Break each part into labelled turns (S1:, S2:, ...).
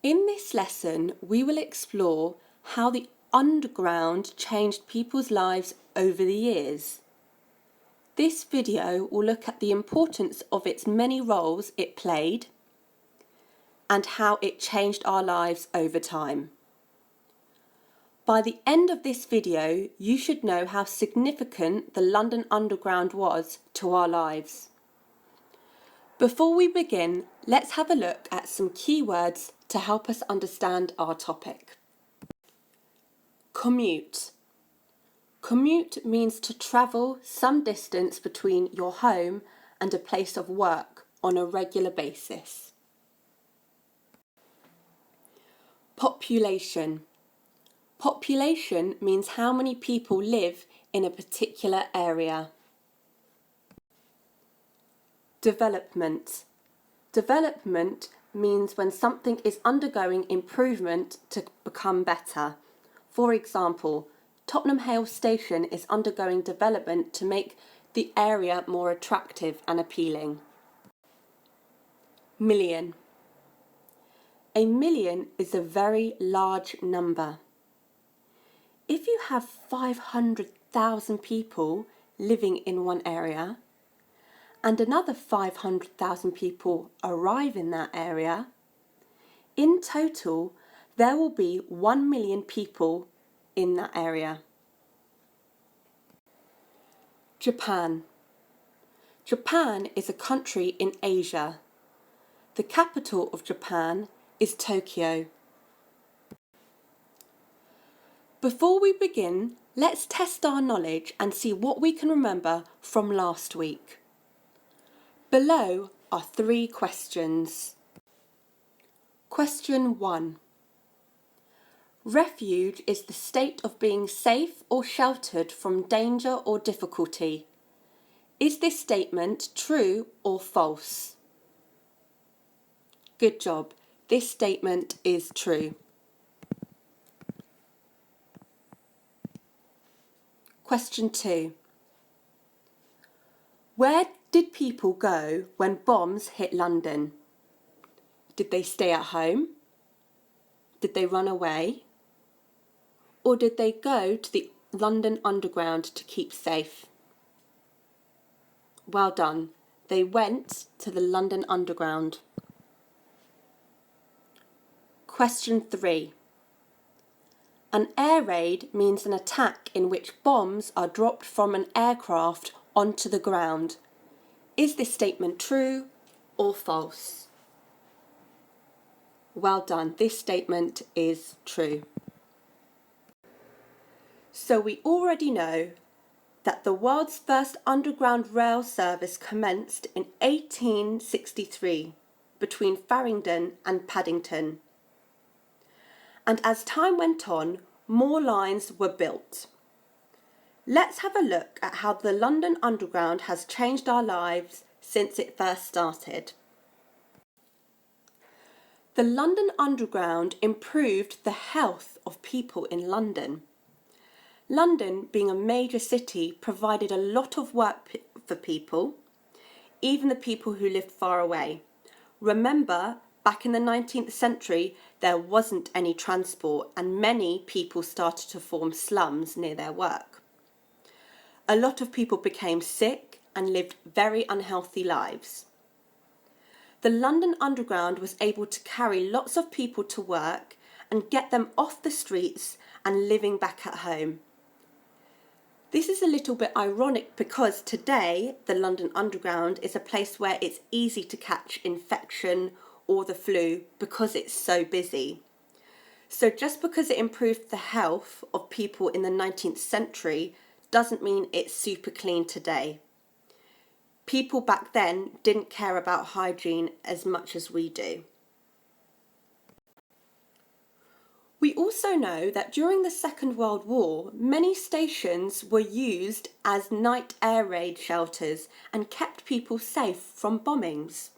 S1: In this lesson, we will explore how the underground changed people's lives over the years. This video will look at the importance of its many roles it played and how it changed our lives over time. By the end of this video, you should know how significant the London Underground was to our lives. Before we begin, let's have a look at some key words to help us understand our topic. Commute. Commute means to travel some distance between your home and a place of work on a regular basis. Population. Population means how many people live in a particular area. Development. Development means when something is undergoing improvement to become better. For example, Tottenham Hale Station is undergoing development to make the area more attractive and appealing. Million. A million is a very large number. If you have 500,000 people living in one area, and another 500,000 people arrive in that area, in total there will be 1 million people in that area. Japan. Japan is a country in Asia. The capital of Japan is Tokyo. Before we begin, let's test our knowledge and see what we can remember from last week. Below are 3 questions. Question 1. Refuge is the state of being safe or sheltered from danger or difficulty. Is this statement true or false? Good job. This statement is true. Question 2. Where did people go when bombs hit London? Did they stay at home? Did they run away? Or did they go to the London Underground to keep safe? Well done. They went to the London Underground. Question 3. An air raid means an attack in which bombs are dropped from an aircraft onto the ground. Is this statement true or false? Well done. This statement is true. So we already know that the world's first underground rail service commenced in 1863 between Farringdon and Paddington. And as time went on, more lines were built. Let's have a look at how the London Underground has changed our lives since it first started. The London Underground improved the health of people in London. London, being a major city, provided a lot of work for people, even the people who lived far away. Remember, back in the 19th century, there wasn't any transport and many people started to form slums near their work. A lot of people became sick and lived very unhealthy lives. The London Underground was able to carry lots of people to work and get them off the streets and living back at home. This is a little bit ironic because today the London Underground is a place where it's easy to catch infection or the flu because it's so busy. So just because it improved the health of people in the 19th century doesn't mean it's super clean today. People back then didn't care about hygiene as much as we do. We also know that during the Second World War, many stations were used as night air raid shelters and kept people safe from bombings.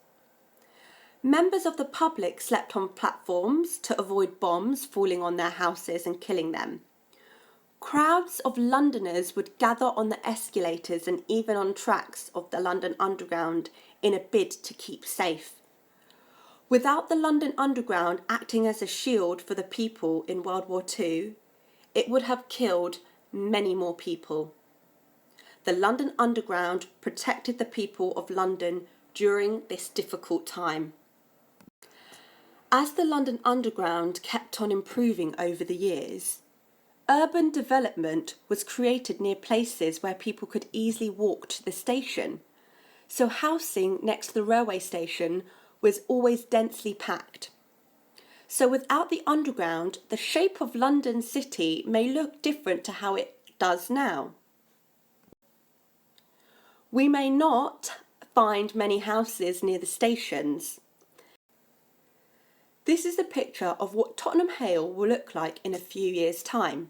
S1: Members of the public slept on platforms to avoid bombs falling on their houses and killing them. Crowds of Londoners would gather on the escalators and even on tracks of the London Underground in a bid to keep safe. Without the London Underground acting as a shield for the people in World War II, it would have killed many more people. The London Underground protected the people of London during this difficult time. As the London Underground kept on improving over the years, urban development was created near places where people could easily walk to the station, so housing next to the railway station was always densely packed. So without the Underground, the shape of London City may look different to how it does now. We may not find many houses near the stations. This is a picture of what Tottenham Hale will look like in a few years' time.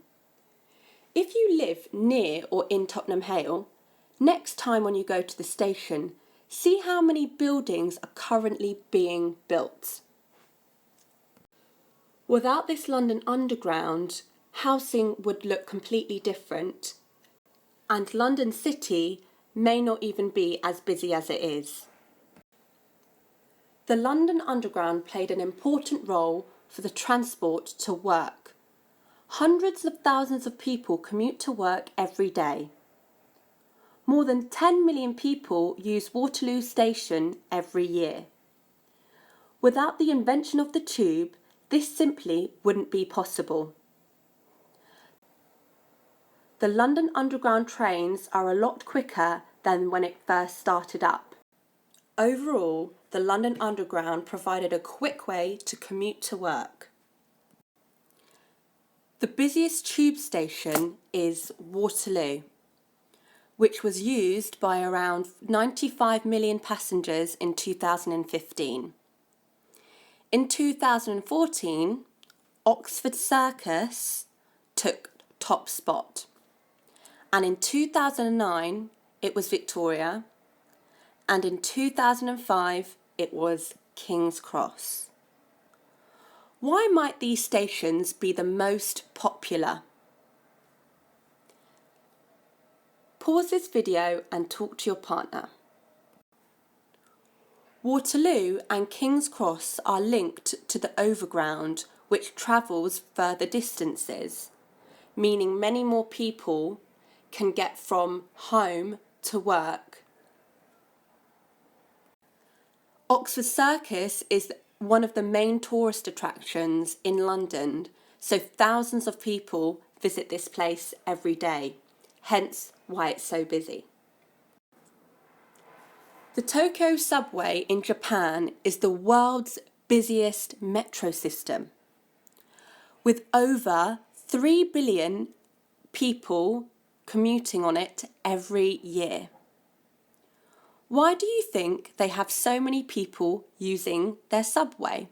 S1: If you live near or in Tottenham Hale, next time when you go to the station, see how many buildings are currently being built. Without this London Underground, housing would look completely different, and London City may not even be as busy as it is. The London Underground played an important role for the transport to work. Hundreds of thousands of people commute to work every day. More than 10 million people use Waterloo Station every year. Without the invention of the tube, this simply wouldn't be possible. The London Underground trains are a lot quicker than when it first started up. Overall, the London Underground provided a quick way to commute to work. The busiest tube station is Waterloo, which was used by around 95 million passengers in 2015. In 2014, Oxford Circus took top spot, and in 2009 it was Victoria, and in 2005 it was King's Cross. Why might these stations be the most popular? Pause this video and talk to your partner. Waterloo and King's Cross are linked to the Overground, which travels further distances, meaning many more people can get from home to work. Oxford Circus is one of the main tourist attractions in London, so thousands of people visit this place every day, hence why it's so busy. The Tokyo subway in Japan is the world's busiest metro system, with over 3 billion people commuting on it every year. Why do you think they have so many people using their subway?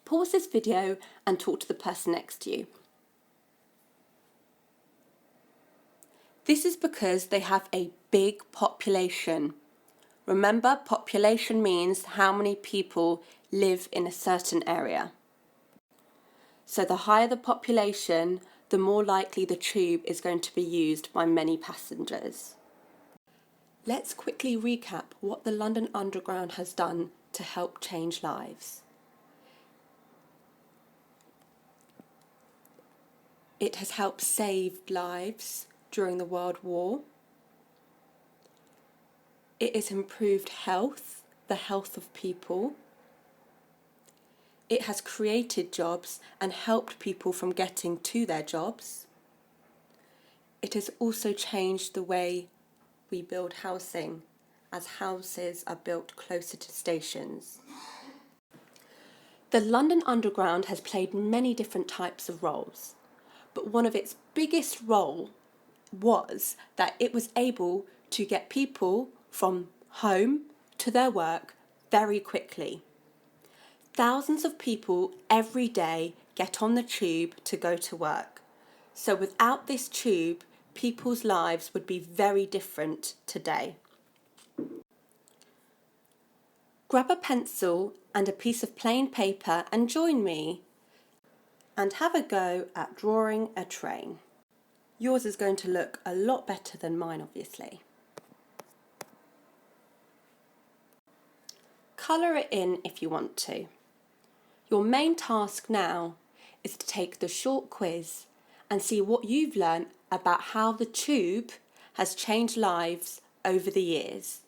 S1: Pause this video and talk to the person next to you. This is because they have a big population. Remember, population means how many people live in a certain area. So the higher the population, the more likely the tube is going to be used by many passengers. Let's quickly recap what the London Underground has done to help change lives. It has helped save lives during the World War. It has improved health, the health of people. It has created jobs and helped people from getting to their jobs. It has also changed the way we build housing, as houses are built closer to stations. The London Underground has played many different types of roles, but one of its biggest roles was that it was able to get people from home to their work very quickly. Thousands of people every day get on the tube to go to work. So without this tube, people's lives would be very different today. Grab a pencil and a piece of plain paper and join me and have a go at drawing a train. Yours is going to look a lot better than mine, obviously. colour it in if you want to. Your main task now is to take the short quiz and see what you've learnt about how the tube has changed lives over the years.